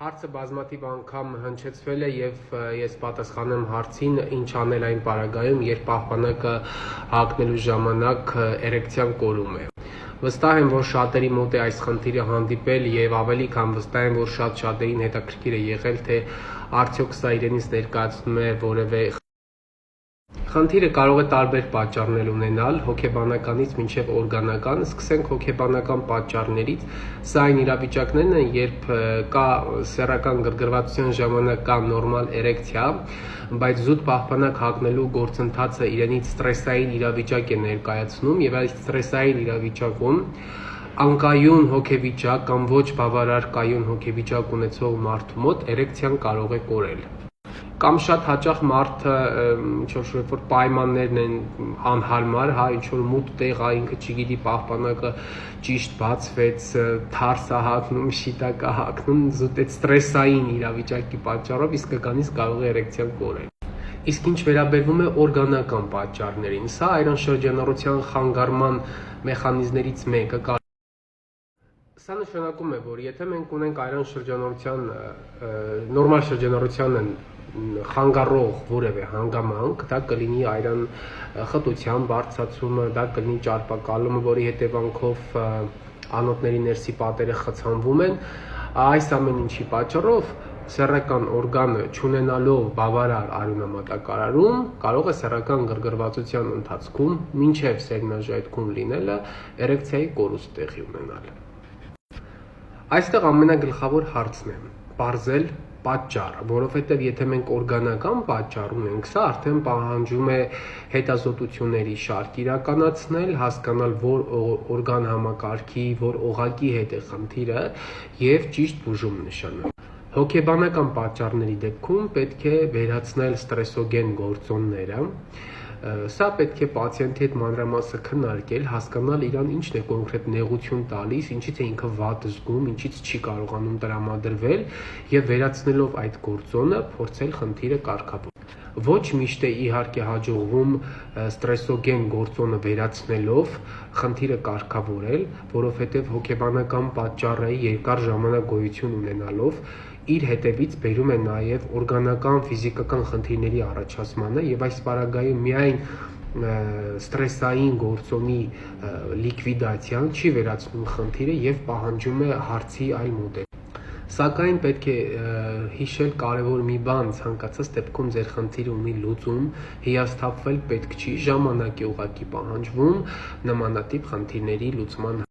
Հարցը բազմաթիվ անգամ հնչեցվել է եւ ես պատասխանում հարցին ինչ անել այն պարագայում, երբ պահպանակը հագնելու ժամանակ էրեկցիան կորում է։ Վստահ եմ, որ շատերի մոտ է այս խնդիրը հանդիպել եւ ավելի քան վստահ եմ, որ շատերին հետաքրքիր է եղել, թե արդյոք սա իրենից ներկայացնում է որևէ Խնդիրը կարող է տարբեր պատճառներ ունենալ, հոգեբանականից մինչև օրգանական, սկսենք հոգեբանական պատճառներից, սա այն իրավիճակներն են, երբ կա սեռական գրգռվածության ժամանակ կա նորմալ էրեկցիա, բայց զուտ պահպանակ հագնելու գործընթացը իրենից ստրեսային իրավիճակ է ներկայացնում եւ այս ստրեսային իրավիճակում անկայուն հոգեվիճակ կամ ոչ բավարար կայուն հոգեվիճակ ունեցող մարդու մոտ էրեկցիան կարող է կորել։ Կամ շատ հաճախ մարդը ինչ-որ պայմաններն են անհարմար, ինչ-որ մութ տեղ է, ինքը չգիտի պահպանակը ճիշտ բացվեց, թարս է հագնում, շիտակ է հագնում, զուտ այդ ստրեսային իրավիճակի պատճառով իսկականից կարող է էրեկցիան կորել։ Իսկ ինչ վերաբերվում է օրգանական պատճառներին, սա այրան շրջանառության խանգարման մեխանիզմներից մեկը Սա նշանակում է, որ եթե մենք ունենք այրան շրջանառության, նորմալ շրջանառությանը խանգարող որևէ հանգամանք, դա կլինի այրան խտության բարձրացումը, դա կլինի ճարպակալումը, որի հետևանքով անոթների ներսի պատերը խցանվում են, այս ամեն ինչի պատճառով սեռական օրգանը չունենալով բավարար արյունամատակարարում կարող է սեռական գրգռվածության ընթացքում մինչև սերմնաժայթքում լինելը էրեկցիայի կորուստ տեղի ունենալ։ Այստեղ ամենագլխավոր հարցն է պարզել պատճառը, որովհետև եթե մենք օրգանական պատճառ ունենք, սա արդեն պահանջում է հետազոտությունների շարք իրականացնել, հասկանալ որ օրգան համակարգի, որ օղակի հետ է խնդիրը եւ ճիշտ բուժում նշանալ։ Հոգեբանական պատճառների դեպքում պետք է վերացնել ստրեսոգեն գործոնները, Սա պետք է պացիենտի հետ մանրամասը քննարկել, հասկանալ իրան ինչն է կոնկրետ նեղություն տալիս, ինչից է ինքը վատ զգում, ինչից չի կարողանում տրամադրվել եւ վերացնելով այդ գործոնը փորձել խնդիրը կարգավորել։ Ոչ միշտ է իհարկե հաջողվում ստրեսոգեն գործոնը վերացնելով խնդիրը կարգավորել, որովհետեւ հոգեբանական պատճառը երկար ժամանակ գոյություն ունենալով իր հետևից բերում է նաև օրգանական, ֆիզիկական խնդիրների առաջացմանը եւ այս պարագայում միայն ստրեսային գործոնի լիկվիդացիան չի վերացնում խնդիրը եւ պահանջում է հարցի այլ մոդել։ Սակայն պետք է հիշել կարևոր մի բան, ցանկացած դեպքում ձեր խնդիրը ունի լուծում, հիասթափվել պետք չի, ժամանակ է ուղղակի պահանջվում նմանատիպ խնդիրների լուծման